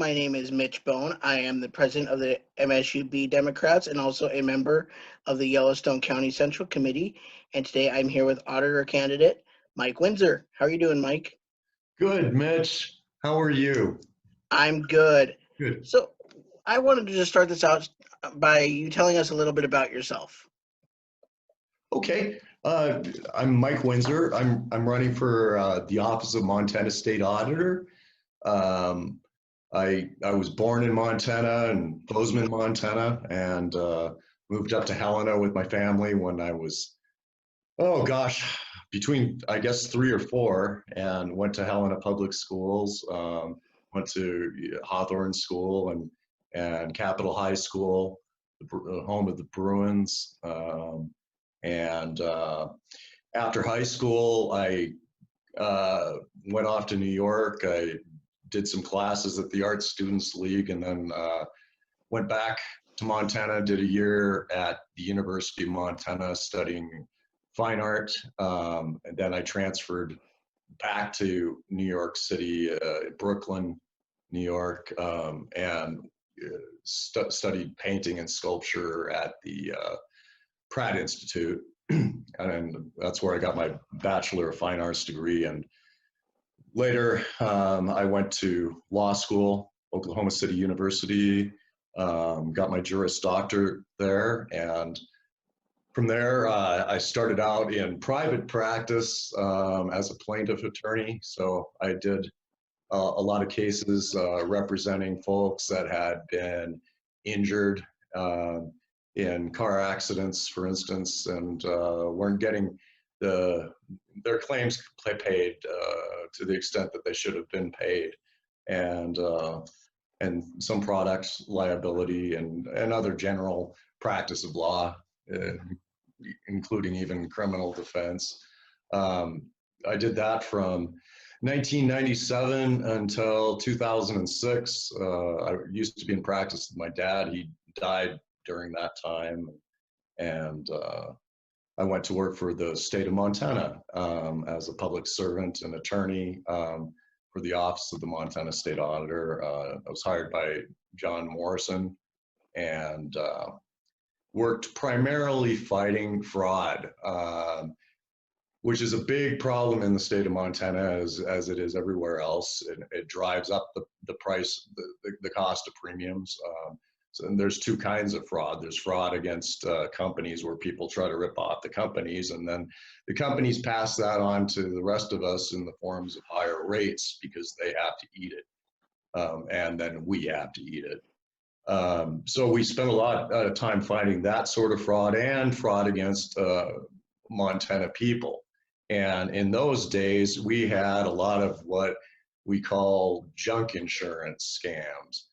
My name is Mitch Bone. I am the president of the MSUB Democrats and also a member of the Yellowstone County Central Committee. And today I'm here with auditor candidate Mike Winsor. How are you doing, Mike? Good, Mitch. How are you? I'm good. Good. So I wanted to just start this out by you telling us a little bit about yourself. Okay. I'm Mike Winsor. I'm running for the office of Montana State Auditor. Um, I was born in Montana, in Bozeman, Montana, and moved up to Helena with my family when I was, oh gosh, between I guess 3 or 4, and went to Helena Public Schools. Went to Hawthorne School and Capitol High School, the home of the Bruins. And after high school, I went off to New York. I did some classes at the Art Students League, and then went back to Montana, did a year at the University of Montana studying fine art. And then I transferred back to New York City, Brooklyn, New York, and studied painting and sculpture at the Pratt Institute. And that's where I got my Bachelor of Fine Arts degree. And later, I went to law school, Oklahoma City University, got my Juris Doctorate there. And from there, I started out in private practice as a plaintiff attorney. So I did a lot of cases representing folks that had been injured in car accidents, for instance, and weren't getting their claims paid to the extent that they should have been paid, and some product liability and other general practice of law, including even criminal defense. I did that from 1997 until 2006. I used to be in practice with my dad. He died during that time, and I went to work for the state of Montana as a public servant and attorney for the office of the Montana State Auditor. I was hired by John Morrison and worked primarily fighting fraud, which is a big problem in the state of Montana, as it is everywhere else. It drives up the price, the cost of premiums. So there's two kinds of fraud. There's fraud against companies where people try to rip off the companies, and then the companies pass that on to the rest of us in the forms of higher rates because they have to eat it, and then we have to eat it. So we spent a lot of time fighting that sort of fraud and fraud against Montana people. And in those days, we had a lot of what we call junk insurance scams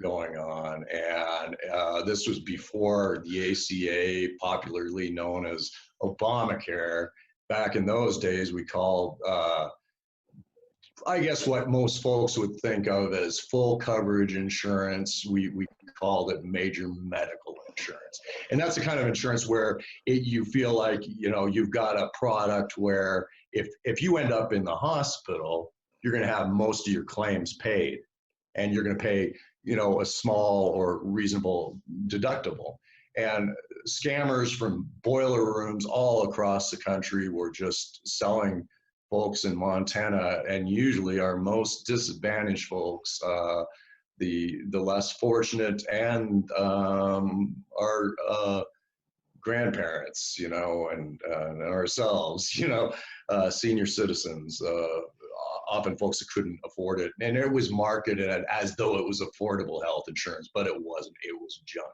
going on. And this was before the ACA, popularly known as Obamacare. Back in those days, we called, I guess, what most folks would think of as full coverage insurance. We called it major medical insurance. And that's the kind of insurance where you feel like, you've got a product where if you end up in the hospital, you're going to have most of your claims paid, and you're going to pay, a small or reasonable deductible. And scammers from boiler rooms all across the country were just selling folks in Montana, and usually our most disadvantaged folks, the less fortunate, and our grandparents, and ourselves, senior citizens, often folks that couldn't afford it. And it was marketed as though it was affordable health insurance, but it wasn't. It was junk.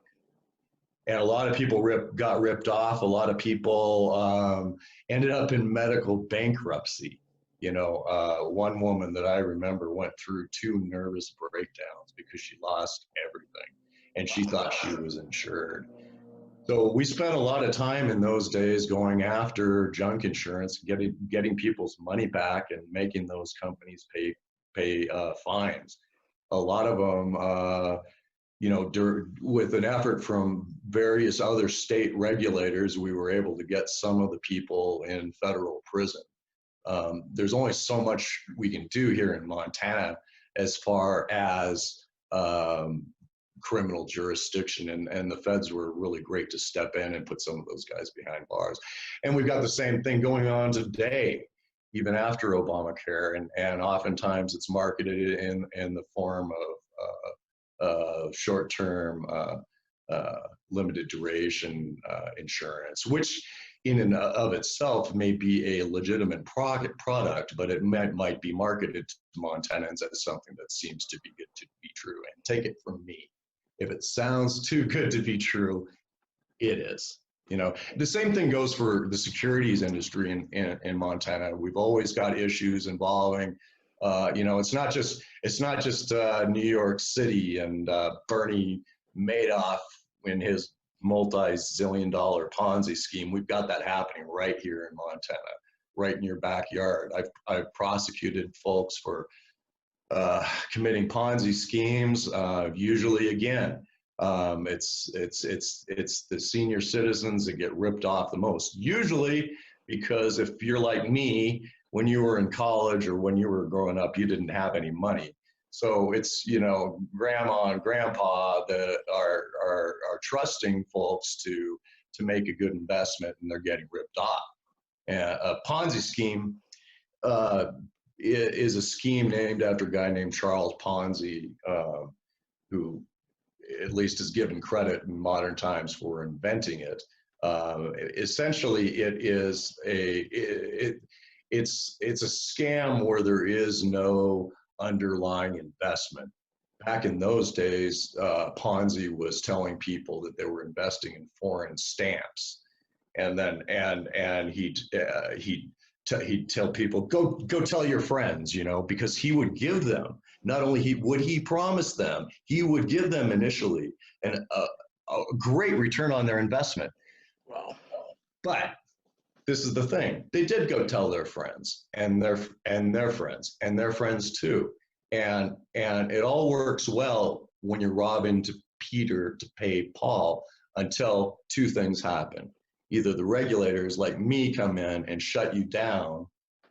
And a lot of people got ripped off. A lot of people ended up in medical bankruptcy. One woman that I remember went through 2 nervous breakdowns because she lost everything, and she thought she was insured. So we spent a lot of time in those days going after junk insurance, getting people's money back, and making those companies pay fines. A lot of them, with an effort from various other state regulators, we were able to get some of the people in federal prison. There's only so much we can do here in Montana as far as criminal jurisdiction, and the feds were really great to step in and put some of those guys behind bars. And we've got the same thing going on today, even after Obamacare, and oftentimes it's marketed in the form of short-term limited duration insurance, which in and of itself may be a legitimate product, but it might be marketed to Montanans as something that seems to be good to be true. And take it from me, if it sounds too good to be true, it is. You know, the same thing goes for the securities industry in Montana. We've always got issues involving, you know, it's not just New York City and Bernie Madoff in his multi-zillion-dollar Ponzi scheme. We've got that happening right here in Montana, right in your backyard. I've prosecuted folks for committing Ponzi schemes. Usually, again, it's the senior citizens that get ripped off the most. Usually, because if you're like me, when you were in college or when you were growing up, you didn't have any money. So it's, you know, grandma and grandpa that are trusting folks to make a good investment, and they're getting ripped off. And a Ponzi scheme is a scheme named after a guy named Charles Ponzi, who at least is given credit in modern times for inventing it. Essentially, it's a scam where there is no underlying investment. Back in those days, Ponzi was telling people that they were investing in foreign stamps, and then he'd tell people, go tell your friends, you know, because he would give them, not only would he promise them, he would give them initially a great return on their investment. Wow. But this is the thing. They did go tell their friends and their friends and their friends too. And it all works well when you're robbing Peter to pay Paul, until two things happen. Either the regulators like me come in and shut you down,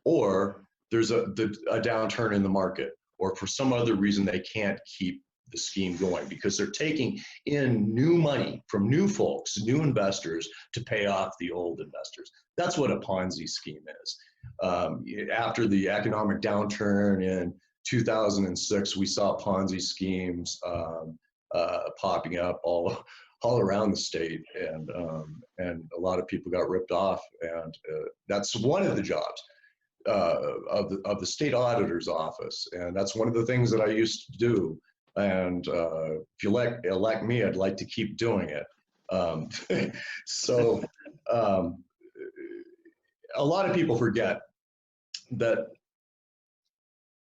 or there's a downturn in the market, or for some other reason they can't keep the scheme going because they're taking in new money from new folks, new investors, to pay off the old investors. That's what a Ponzi scheme is. After the economic downturn in 2006, we saw Ponzi schemes popping up all around the state, and a lot of people got ripped off. And that's one of the jobs of the state auditor's office, and that's one of the things that I used to do. And if you elect me, I'd like to keep doing it. So a lot of people forget that,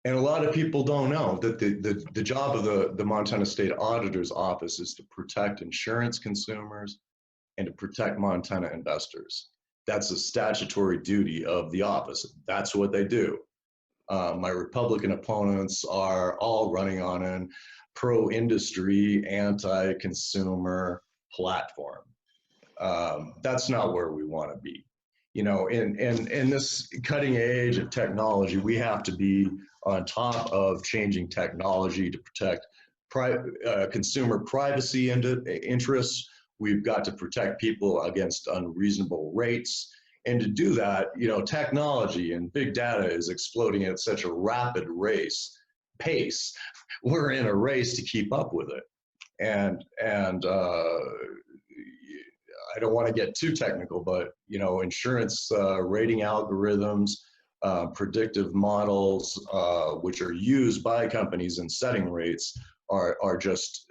and a lot of people don't know that the job of the Montana State Auditor's Office is to protect insurance consumers and to protect Montana investors. That's a statutory duty of the office. That's what they do. My Republican opponents are all running on an pro-industry, anti-consumer platform. That's not where we want to be. You know, in this cutting age of technology, we have to be on top of changing technology to protect consumer privacy interests. We've got to protect people against unreasonable rates. And to do that, you know, technology and big data is exploding at such a rapid pace. We're in a race to keep up with it. And I don't want to get too technical, but, you know, insurance rating algorithms, predictive models, which are used by companies in setting rates, are just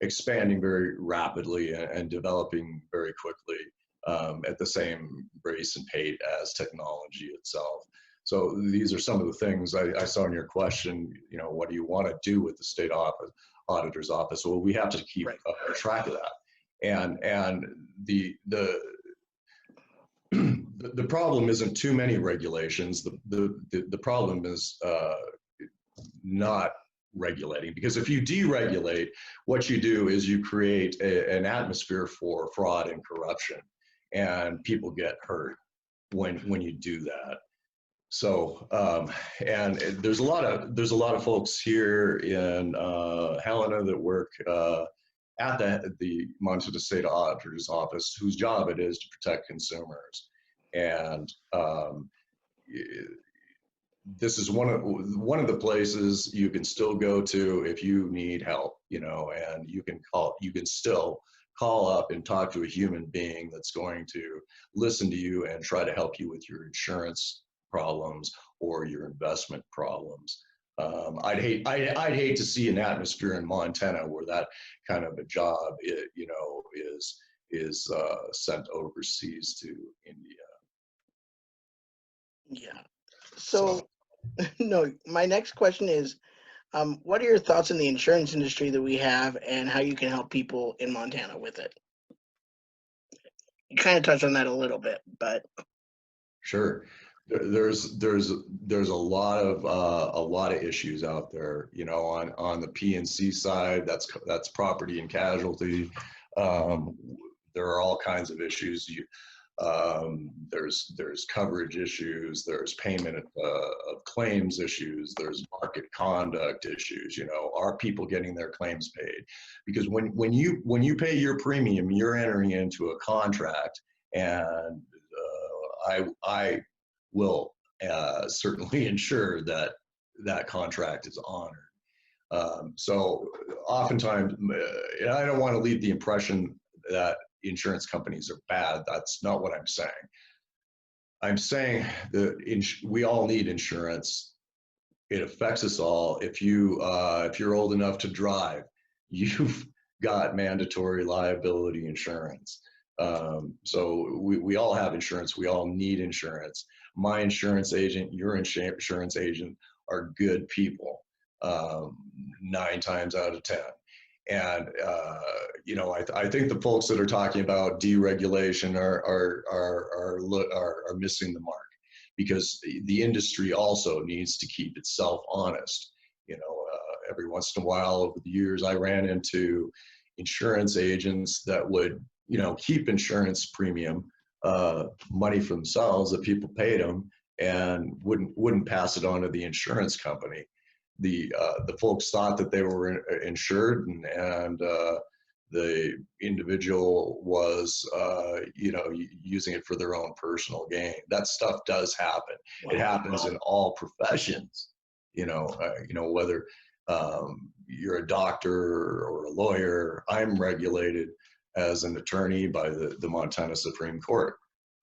expanding very rapidly and developing very quickly at the same pace and pace as technology itself. So these are some of the things I saw in your question. You know, what do you want to do with the state auditor's office? Well, we have to keep track of that. And the problem isn't too many regulations. The problem is not regulating, because if you deregulate, what you do is you create an atmosphere for fraud and corruption, and people get hurt when you do that. So, and there's a lot of folks here in Helena that work at the Montana State Auditor's Office, whose job it is to protect consumers. And this is one of the places you can still go to if you need help, and you can still call up and talk to a human being that's going to listen to you and try to help you with your insurance problems or your investment problems. I'd hate to see an atmosphere in Montana where that kind of a job, is sent overseas to India. Yeah. So, So, no, my next question is, what are your thoughts on the insurance industry that we have and how you can help people in Montana with it? You kind of touched on that a little bit, but sure. There's a lot of issues out there, on the P&C side. That's property and casualty. Um, there are all kinds of issues. There's coverage issues. There's payment of claims issues. There's market conduct issues. Are people getting their claims paid? Because when you pay your premium, you're entering into a contract, and I will certainly ensure that that contract is honored. So oftentimes, and I don't want to leave the impression that insurance companies are bad. That's not what I'm saying. I'm saying that we all need insurance. It affects us all. If you're old enough to drive, you've got mandatory liability insurance. So we all have insurance. We all need insurance. My insurance agent, your insurance agent are good people, 9 times out of 10. And I think the folks that are talking about deregulation are missing the mark, because the industry also needs to keep itself honest. Every once in a while over the years, I ran into insurance agents that would keep insurance premium money for themselves that people paid them, and wouldn't pass it on to the insurance company. The folks thought that they were insured, and the individual was using it for their own personal gain. That stuff does happen. It happens in all professions. Whether you're a doctor or a lawyer. I'm regulated as an attorney by the Montana Supreme Court,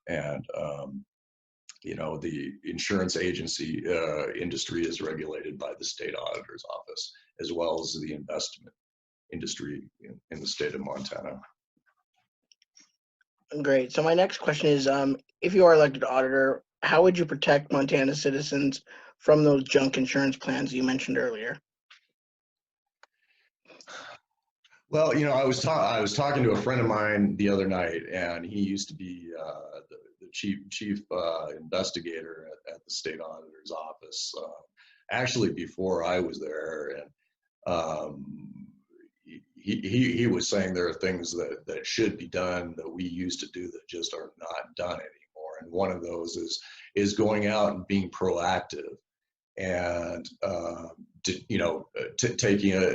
and the insurance agency industry is regulated by the state auditor's office, as well as the investment industry in the state of Montana. great. So my next question is, if you are elected auditor, how would you protect Montana citizens from those junk insurance plans you mentioned earlier? Well, I was talking to a friend of mine the other night, and he used to be the chief investigator at the state auditor's office. Actually, before I was there, and he was saying there are things that should be done that we used to do that just are not done anymore. And one of those is going out and being proactive, and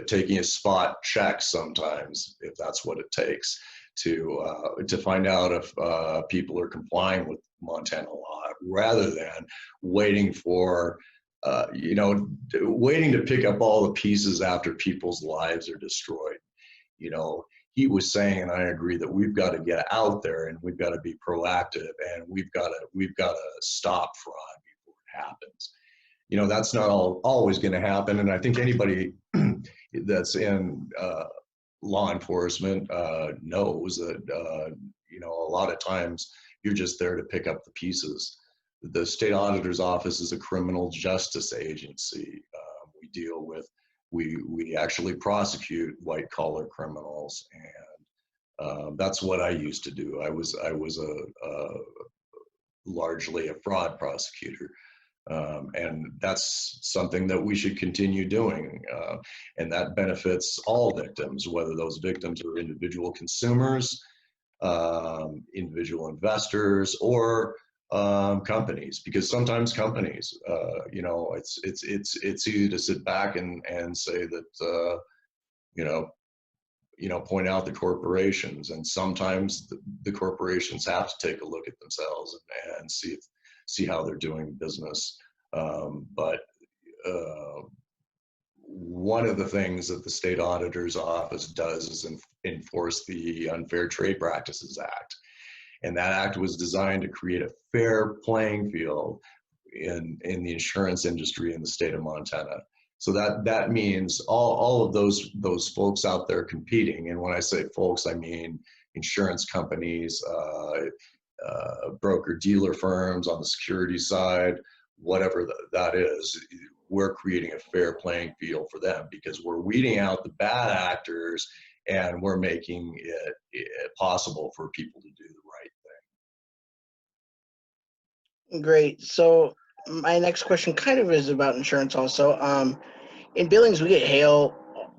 taking a spot check sometimes, if that's what it takes, to find out if people are complying with Montana law, rather than waiting waiting to pick up all the pieces after people's lives are destroyed. He was saying, and I agree, that we've got to get out there and we've got to be proactive, and we've got to stop fraud before it happens. That's not always going to happen. And I think anybody that's in law enforcement knows that, a lot of times you're just there to pick up the pieces. The state auditor's office is a criminal justice agency. We actually prosecute white collar criminals, and that's what I used to do. I was largely a fraud prosecutor. And that's something that we should continue doing. And that benefits all victims, whether those victims are individual consumers, individual investors, or companies, because sometimes companies, it's easy to sit back and say that, you know, point out the corporations, and sometimes the corporations have to take a look at themselves and see how they're doing business. But one of the things that the state auditor's office does is enforce the Unfair Trade Practices Act. And that act was designed to create a fair playing field in the insurance industry in the state of Montana. So that means all of those folks out there competing. And when I say folks, I mean insurance companies, broker dealer firms on the security side, whatever that is. We're creating a fair playing field for them because we're weeding out the bad actors and we're making it possible for people to do the right thing. Great. So my next question kind of is about insurance also. In Billings, we get hail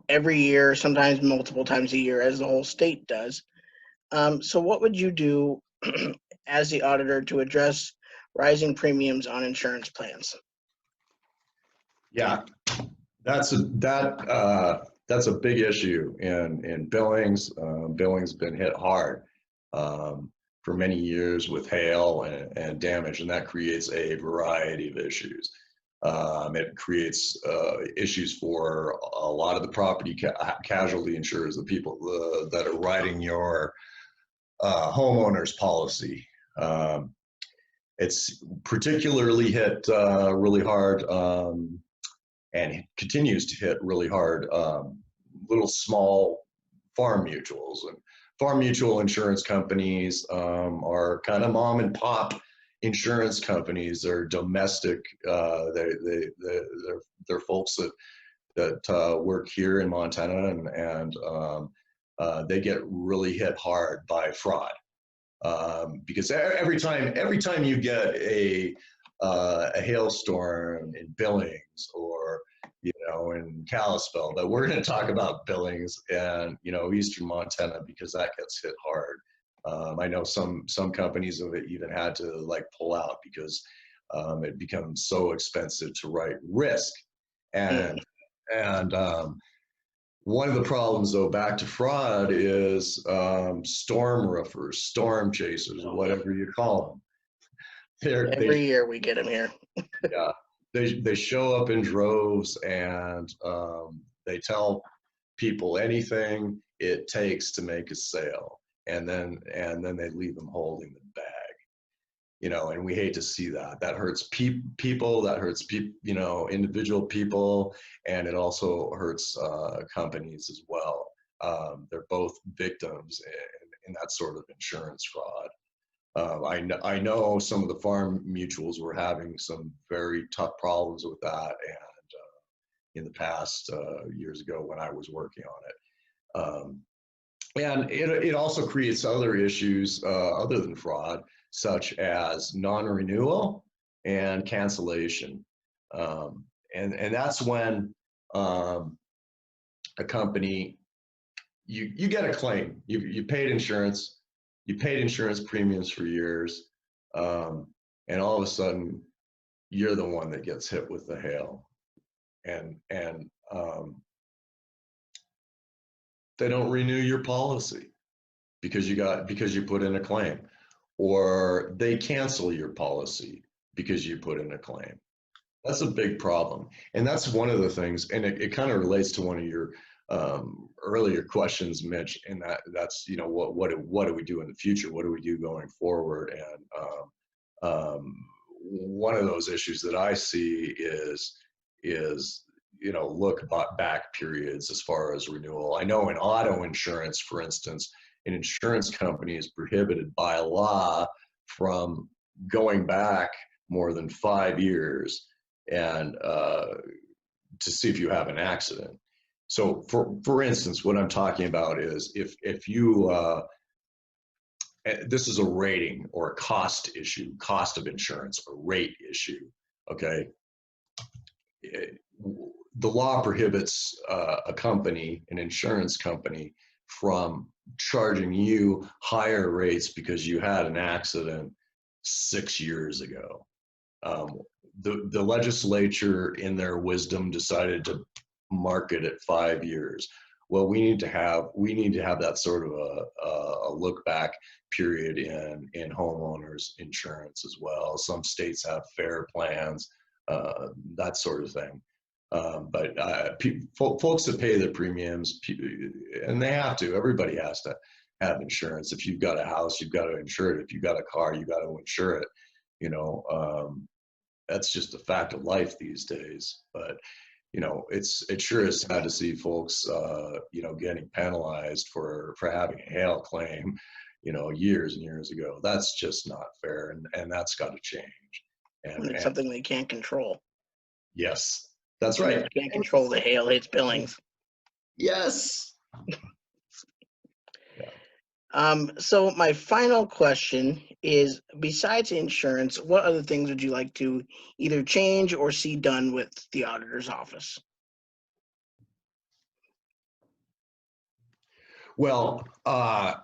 every year, sometimes multiple times a year, as the whole state does. So what would you do as the auditor to address rising premiums on insurance plans? Yeah, that's a big issue in Billings. Billings has been hit hard for many years with hail and damage, and that creates a variety of issues. It creates issues for a lot of the property casualty insurers, the people that are writing your homeowner's policy. It's particularly hit really hard and continues to hit really hard little small farm mutuals. And farm mutual insurance companies are kind of mom and pop insurance companies. They're domestic. They're folks that work here in Montana, and they get really hit hard by fraud because every time you get a hailstorm in Billings or in Kalispell, but we're going to talk about Billings and eastern Montana because that gets hit hard. I know some companies have even had to pull out because it becomes so expensive to write risk. And one of the problems, though, back to fraud is storm roofers, storm chasers, whatever you call them. Every year we get them here. Yeah, they show up in droves and they tell people anything it takes to make a sale, and then they leave them holding the bag. And we hate to see that. That hurts people. That hurts individual people, and it also hurts companies as well. They're both victims in that sort of insurance fraud. I know some of the farm mutuals were having some very tough problems with that, and in the past years ago when I was working on it. And it also creates other issues other than fraud, such as non-renewal and cancellation. And that's when a company, you get a claim, you paid insurance, you paid insurance premiums for years, and all of a sudden you're the one that gets hit with the hail, and they don't renew your policy because you put in a claim, or they cancel your policy because you put in a claim. That's a big problem. And that's one of the things, and it kind of relates to one of your earlier questions, Mitch, and that's, what do we do in the future? What do we do going forward? And one of those issues that I see is look back periods as far as renewal. I know in auto insurance, for instance, an insurance company is prohibited by law from going back more than 5 years and to see if you have an accident. So for instance, what I'm talking about is if you this is a rating or a cost issue, cost of insurance, a rate issue. Okay. The law prohibits a company, an insurance company, from charging you higher rates because you had an accident 6 years ago. The legislature, in their wisdom, decided to market it 5 years. Well, we need to have that sort of a look back period in homeowners insurance as well. Some states have fair plans, that sort of thing. But folks that pay their premiums, and they have to, everybody has to have insurance. If you've got a house, you've got to insure it. If you've got a car, you got to insure it. That's just a fact of life these days. But it sure is sad to see folks, getting penalized for having a hail claim, years and years ago. That's just not fair, and that's got to change. When it's something they can't control. Yes, that's right. You can't control the hail hits billings. Yes. So my final question is, besides insurance, what other things would you like to either change or see done with the auditor's office? Well, I'd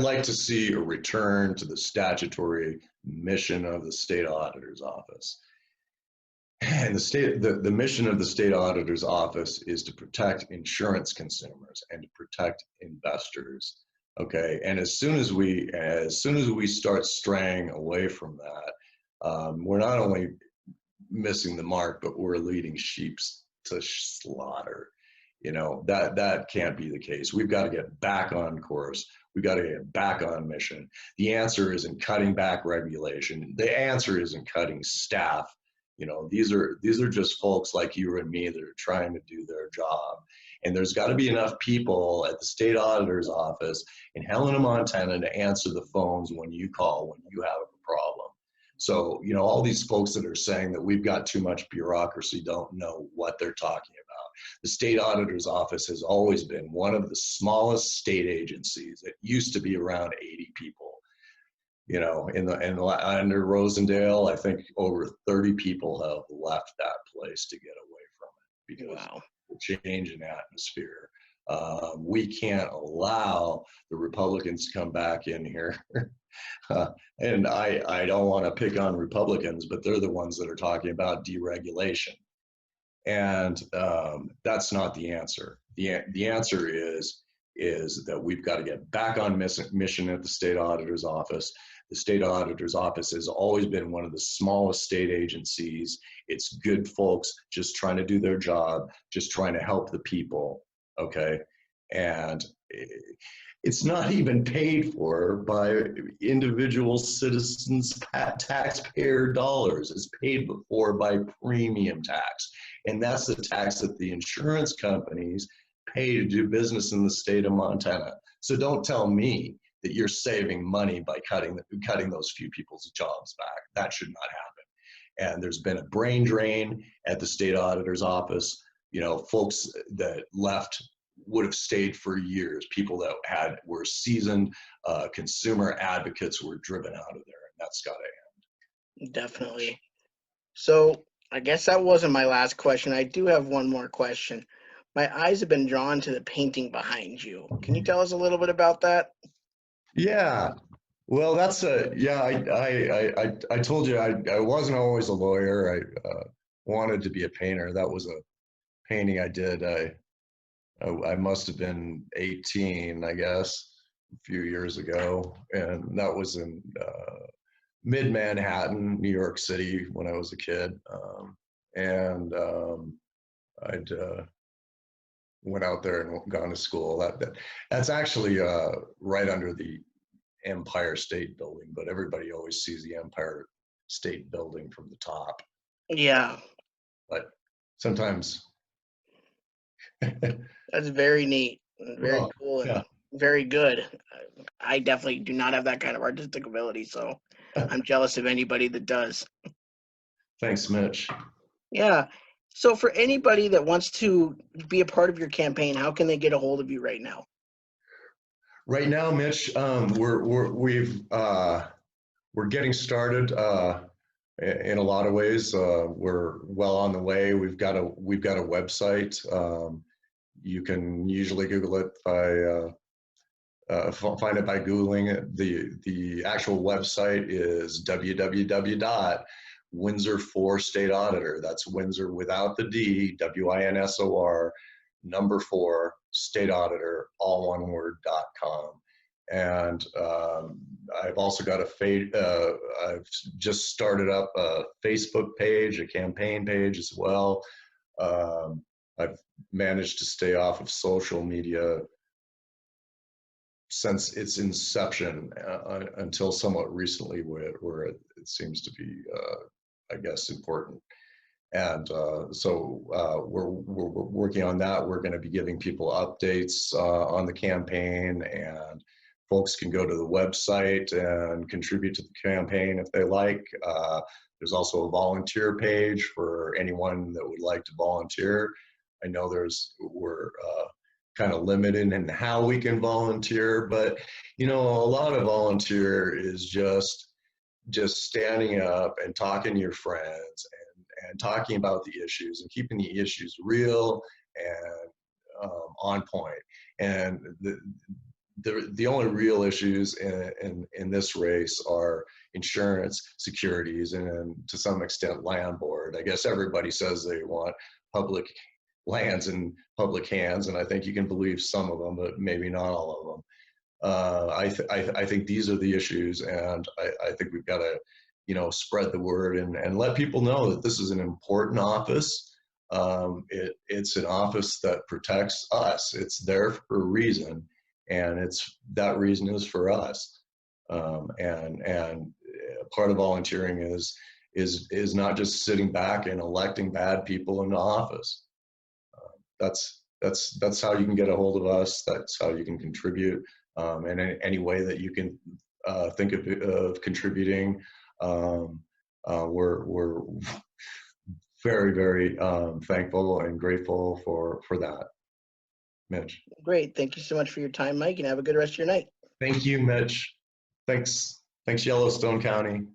like to see a return to the statutory mission of the state auditor's office. And the mission of the state auditor's office is to protect insurance consumers and to protect investors. Okay, and as soon as we start straying away from that, we're not only missing the mark, but we're leading sheep to slaughter. That can't be the case. We've got to get back on course. We've got to get back on mission. The answer isn't cutting back regulation. The answer isn't cutting staff. These are just folks like you and me that are trying to do their job. And there's got to be enough people at the state auditor's office in Helena, Montana to answer the phones when you call, when you have a problem. So, all these folks that are saying that we've got too much bureaucracy don't know what they're talking about. The state auditor's office has always been one of the smallest state agencies. It used to be around 80 people. Under Rosendale, I think over 30 people have left that place to get away from it because of the change in atmosphere. We can't allow the Republicans to come back in here. And I don't want to pick on Republicans, but they're the ones that are talking about deregulation. And that's not the answer. The answer is that we've got to get back on mission at the state auditor's office. The state auditor's office has always been one of the smallest state agencies. It's good folks just trying to do their job, just trying to help the people, okay? And it's not even paid for by individual citizens' taxpayer dollars. It's paid for by premium tax. And that's the tax that the insurance companies pay to do business in the state of Montana. So don't tell me that you're saving money by cutting those few people's jobs back. That should not happen. And there's been a brain drain at the state auditor's office. Folks that left would have stayed for years. People that were seasoned consumer advocates were driven out of there, and that's got to end. Definitely. So I guess that wasn't my last question. I do have one more question. My eyes have been drawn to the painting behind you. Can you tell us a little bit about that? Yeah. Well, I told you I wasn't always a lawyer. I wanted to be a painter. That was a painting I did. I must have been 18, I guess, a few years ago, and that was in mid-Manhattan, New York City, when I was a kid. I'd went out there and gone to school. That's actually right under the Empire State Building, but everybody always sees the Empire State Building from the top. Yeah. But sometimes. That's very neat, very cool, and very good. I definitely do not have that kind of artistic ability, so I'm jealous of anybody that does. Thanks, Mitch. Yeah. So for anybody that wants to be a part of your campaign, how can they get a hold of you right now? Right now, Mitch, we're getting started in a lot of ways. We're well on the way. We've got a website. You can usually Google it by find it by Googling it. The actual website is www.Winsor for State Auditor. That's Winsor without the D, WINSOR, number 4, State Auditor, all one word.com. And I've also got I've just started up a Facebook page, a campaign page as well. I've managed to stay off of social media since its inception until somewhat recently, where it seems to be, I guess, important. And so we're working on that. We're going to be giving people updates on the campaign, and folks can go to the website and contribute to the campaign if they like. There's also a volunteer page for anyone that would like to volunteer. I know we're kind of limited in how we can volunteer, but a lot of volunteer is just standing up and talking to your friends and talking about the issues and keeping the issues real and on point. And the only real issues in this race are insurance, securities, and to some extent land board. I guess everybody says they want public lands in public hands, and I think you can believe some of them, but maybe not all of them. I think these are the issues, and I think we've got to, spread the word and let people know that this is an important office. It's an office that protects us. It's there for a reason, and that reason is for us. And part of volunteering is not just sitting back and electing bad people into office. That's how you can get a hold of us. That's how you can contribute, and in any way that you can think of contributing. We're very, very thankful and grateful for that. Mitch. Great. Thank you so much for your time, Mike, and have a good rest of your night. Thank you, Mitch. Thanks, Yellowstone County.